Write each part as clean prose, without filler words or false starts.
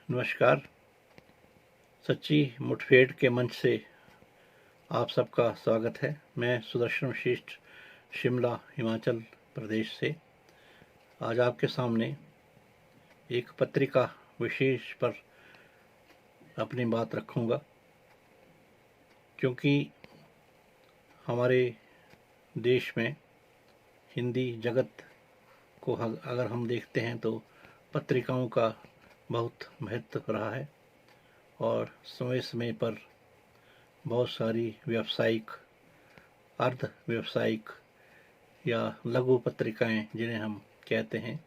नमस्कार। सच्ची मुठभेड़ के मंच से आप सबका स्वागत है। मैं सुदर्शन वशिष्ठ शिमला हिमाचल प्रदेश से आज आपके सामने एक पत्रिका विशेष पर अपनी बात रखूंगा, क्योंकि हमारे देश में हिंदी जगत को अगर हम देखते हैं तो पत्रिकाओं का बहुत महत्व रहा है और समय समय पर बहुत सारी व्यावसायिक, अर्ध व्यावसायिक या लघु पत्रिकाएं जिन्हें हम कहते हैं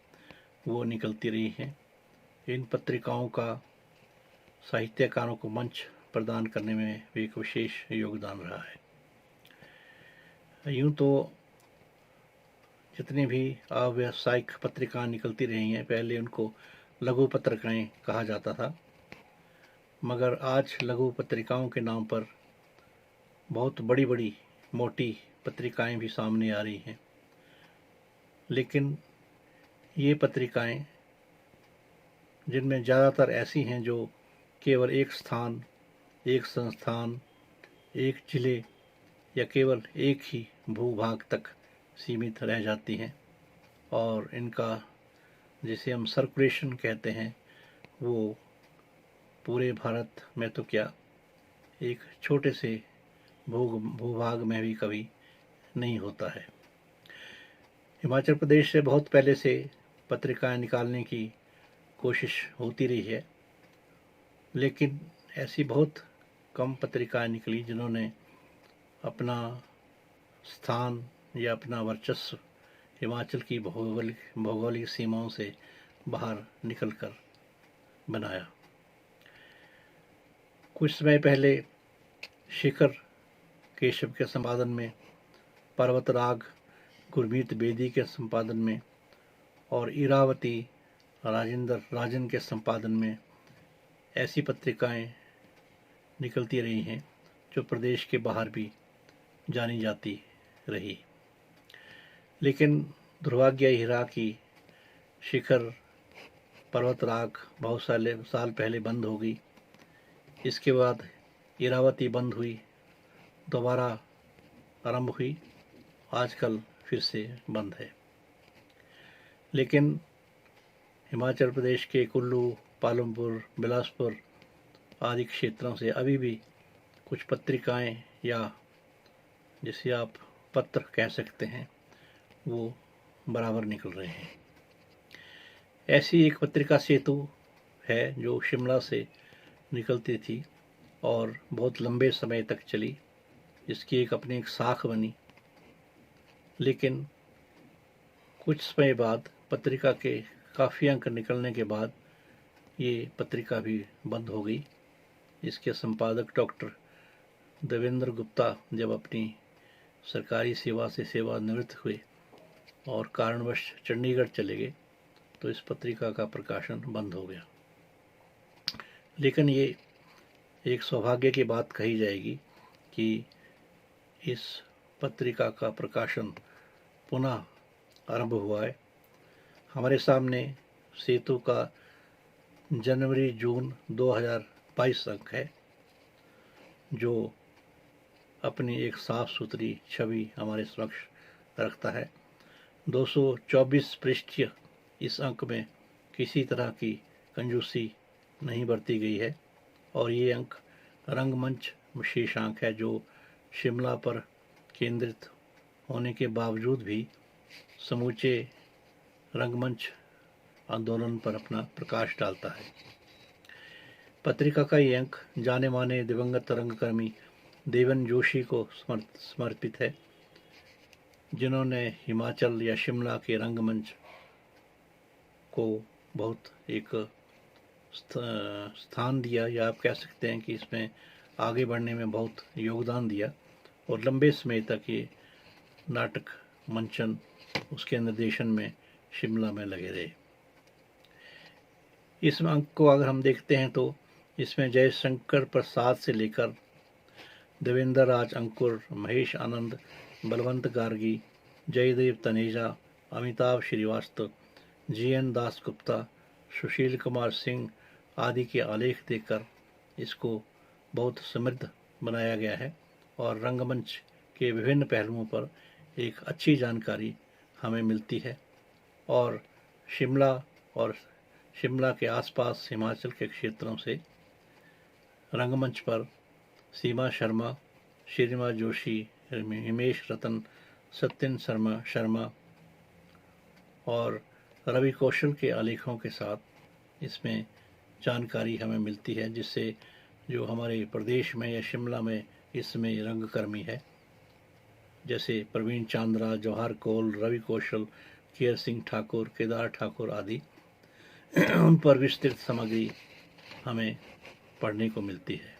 वो निकलती रही हैं। इन पत्रिकाओं का साहित्यकारों को मंच प्रदान करने में भी एक विशेष योगदान रहा है। यूँ तो जितनी भी अव्यावसायिक पत्रिकाएं निकलती रही हैं, पहले उनको लघु पत्रिकाएं कहा जाता था, मगर आज लघु पत्रिकाओं के नाम पर बहुत बड़ी बड़ी मोटी पत्रिकाएं भी सामने आ रही हैं। लेकिन ये पत्रिकाएं, जिनमें ज़्यादातर ऐसी हैं जो केवल एक स्थान, एक संस्थान, एक जिले या केवल एक ही भूभाग तक सीमित रह जाती हैं और इनका जिसे हम सर्कुलेशन कहते हैं वो पूरे भारत में तो क्या, एक छोटे से भूभाग में भी कभी नहीं होता है। हिमाचल प्रदेश से बहुत पहले से पत्रिकाएं निकालने की कोशिश होती रही है, लेकिन ऐसी बहुत कम पत्रिकाएं निकली जिन्होंने अपना स्थान या अपना वर्चस्व हिमाचल की भौगोलिक सीमाओं से बाहर निकलकर बनाया। कुछ समय पहले शिखर केशव के संपादन में, पर्वतराग गुरमीत बेदी के संपादन में और इरावती राजेंद्र राजन के संपादन में ऐसी पत्रिकाएं निकलती रही हैं जो प्रदेश के बाहर भी जानी जाती रही। लेकिन दुर्भाग्य यह रहा कि शिखर पर्वतराग बहुत साल पहले बंद हो गई। इसके बाद इरावती बंद हुई, दोबारा आरंभ हुई, आजकल फिर से बंद है। लेकिन हिमाचल प्रदेश के कुल्लू, पालमपुर, बिलासपुर आदि क्षेत्रों से अभी भी कुछ पत्रिकाएं या जिसे आप पत्र कह सकते हैं वो बराबर निकल रहे हैं। ऐसी एक पत्रिका सेतु है जो शिमला से निकलती थी और बहुत लंबे समय तक चली। इसकी अपनी एक शाख बनी, लेकिन कुछ समय बाद पत्रिका के काफ़ी अंक निकलने के बाद ये पत्रिका भी बंद हो गई। इसके संपादक डॉक्टर देवेंद्र गुप्ता जब अपनी सरकारी सेवा से सेवानिवृत्त हुए और कारणवश चंडीगढ़ चले गए तो इस पत्रिका का प्रकाशन बंद हो गया। लेकिन ये एक सौभाग्य की बात कही जाएगी कि इस पत्रिका का प्रकाशन पुनः आरंभ हुआ है। हमारे सामने सेतु का जनवरी-जून 2022 अंक है, जो अपनी एक साफ सुथरी छवि हमारे समक्ष रखता है। 224 पृष्ठीय इस अंक में किसी तरह की कंजूसी नहीं बरती गई है और ये अंक रंगमंच विशेषांक है, जो शिमला पर केंद्रित होने के बावजूद भी समूचे रंगमंच आंदोलन पर अपना प्रकाश डालता है। पत्रिका का ये अंक जाने माने दिवंगत रंगकर्मी देवन जोशी को समर्पित है, जिन्होंने हिमाचल या शिमला के रंगमंच को बहुत एक स्थान दिया, या आप कह सकते हैं कि इसमें आगे बढ़ने में बहुत योगदान दिया और लंबे समय तक ये नाटक मंचन उसके निर्देशन में शिमला में लगे रहे। इस अंक को अगर हम देखते हैं तो इसमें जयशंकर प्रसाद से लेकर देवेंद्र राज अंकुर, महेश आनंद, बलवंत गार्गी, जयदेव तनेजा, अमिताभ श्रीवास्तव, GN दास गुप्ता, सुशील कुमार सिंह, आदि के आलेख देकर इसको बहुत समृद्ध बनाया गया है और रंगमंच के विभिन्न पहलुओं पर एक अच्छी जानकारी हमें मिलती है। और शिमला और शिमला के आसपास हिमाचल के क्षेत्रों से रंगमंच पर सीमा शर्मा, श्रीनिवास जोशी, हिमेश रतन, सत्यन शर्मा और रवि कौशल के आलेखों के साथ इसमें जानकारी हमें मिलती है, जिससे जो हमारे प्रदेश में या शिमला में इसमें रंगकर्मी है जैसे प्रवीण चांद्रा, जवाहर कौल, रवि कौशल, केयर सिंह ठाकुर, केदार ठाकुर आदि उन पर विस्तृत सामग्री हमें पढ़ने को मिलती है।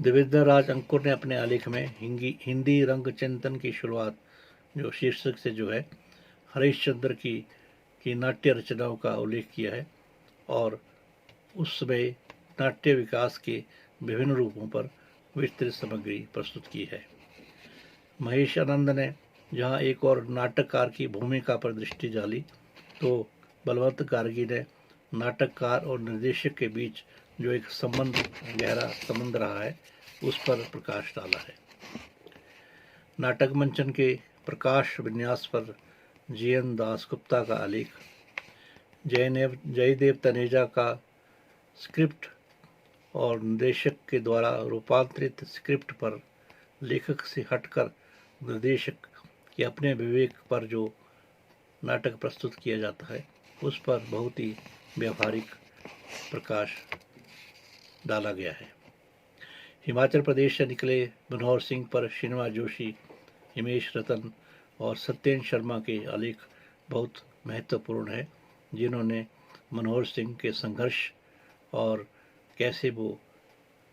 देवेंद्र राज अंकुर ने अपने आलेख में हिंदी रंग चिंतन की शुरुआत जो शीर्षक से जो है हरीशचंद्र की नाट्य रचनाओं का उल्लेख किया है और उस समय नाट्य विकास के विभिन्न रूपों पर विस्तृत सामग्री प्रस्तुत की है। महेश आनंद ने जहां एक और नाटककार की भूमिका पर दृष्टि डाली, तो बलवंत गार्गी ने नाटककार और निर्देशक के बीच जो एक गहरा संबंध रहा है उस पर प्रकाश डाला है। नाटक मंचन के प्रकाश विन्यास पर जीएन दासगुप्ता का आलेख, जयदेव तनेजा का स्क्रिप्ट और निर्देशक के द्वारा रूपांतरित स्क्रिप्ट पर लेखक से हटकर निर्देशक के अपने विवेक पर जो नाटक प्रस्तुत किया जाता है उस पर बहुत ही व्यावहारिक प्रकाश डाला गया है। हिमाचल प्रदेश से निकले मनोहर सिंह पर श्रीनिवास जोशी, हिमेश रतन और सत्येन शर्मा के आलेख बहुत महत्वपूर्ण है, जिन्होंने मनोहर सिंह के संघर्ष और कैसे वो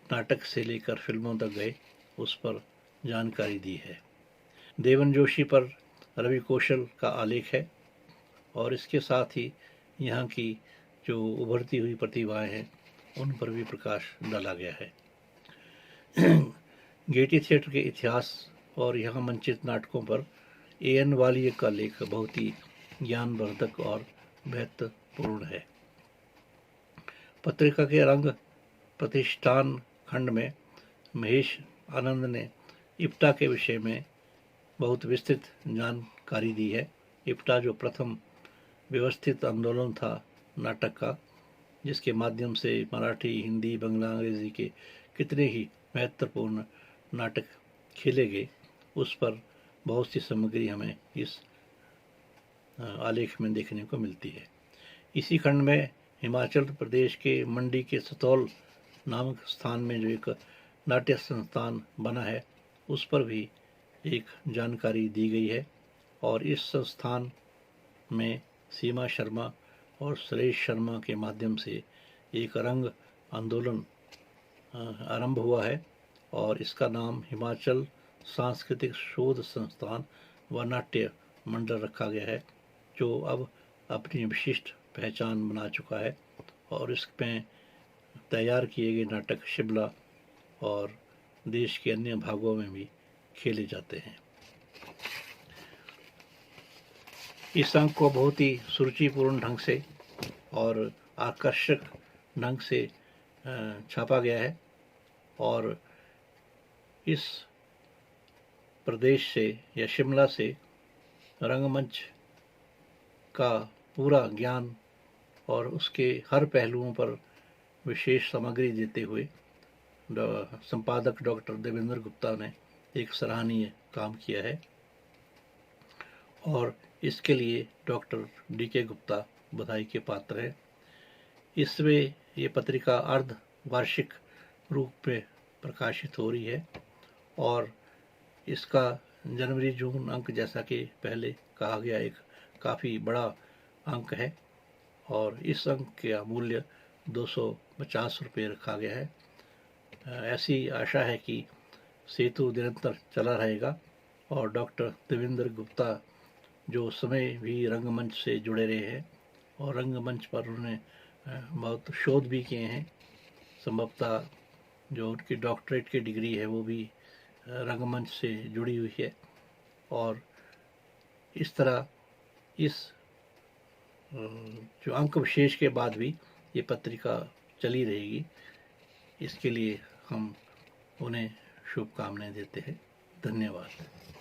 नाटक से लेकर फिल्मों तक गए उस पर जानकारी दी है। देवन जोशी पर रवि कौशल का आलेख है और इसके साथ ही यहाँ की जो उभरती हुई प्रतिभाएं हैं उन पर भी प्रकाश डाला गया है। गेटी थिएटर के इतिहास और यहाँ मंचित नाटकों पर एएन वालिया का लेख बहुत ही ज्ञानवर्धक और महत्वपूर्ण है। पत्रिका के रंग प्रतिष्ठान खंड में महेश आनंद ने इप्टा के विषय में बहुत विस्तृत जानकारी दी है। इप्टा जो प्रथम व्यवस्थित आंदोलन था नाटक का, जिसके माध्यम से मराठी, हिंदी, बंगला, अंग्रेजी के कितने ही महत्वपूर्ण नाटक खेले गए, उस पर बहुत सी सामग्री हमें इस आलेख में देखने को मिलती है। इसी खंड में हिमाचल प्रदेश के मंडी के सतौल नामक स्थान में जो एक नाट्य संस्थान बना है उस पर भी एक जानकारी दी गई है और इस संस्थान में सीमा शर्मा और सुरेश शर्मा के माध्यम से एक रंग आंदोलन आरंभ हुआ है और इसका नाम हिमाचल सांस्कृतिक शोध संस्थान व नाट्य मंडल रखा गया है, जो अब अपनी विशिष्ट पहचान बना चुका है और इसमें तैयार किए गए नाटक शिमला और देश के अन्य भागों में भी खेले जाते हैं। इस अंक को बहुत ही सुरुचिपूर्ण ढंग से और आकर्षक ढंग से छापा गया है और इस प्रदेश से या शिमला से रंगमंच का पूरा ज्ञान और उसके हर पहलुओं पर विशेष सामग्री देते हुए संपादक डॉक्टर देवेंद्र गुप्ता ने एक सराहनीय काम किया है और इसके लिए डॉक्टर डीके गुप्ता बधाई के पात्र है। इसमें ये पत्रिका अर्ध वार्षिक रूप में प्रकाशित हो रही है और इसका जनवरी जून अंक, जैसा कि पहले कहा गया, एक काफ़ी बड़ा अंक है और इस अंक का मूल्य 250 रुपये रखा गया है। ऐसी आशा है कि सेतु निरंतर चला रहेगा और डॉक्टर देवेंद्र गुप्ता जो समय भी रंगमंच से जुड़े रहे हैं और रंगमंच पर उन्होंने बहुत शोध भी किए हैं। संभवतः जो उनकी डॉक्टरेट की डिग्री है वो भी रंगमंच से जुड़ी हुई है और इस तरह इस जो अंक विशेष के बाद भी ये पत्रिका चली रहेगी, इसके लिए हम उन्हें शुभकामनाएं देते हैं। धन्यवाद।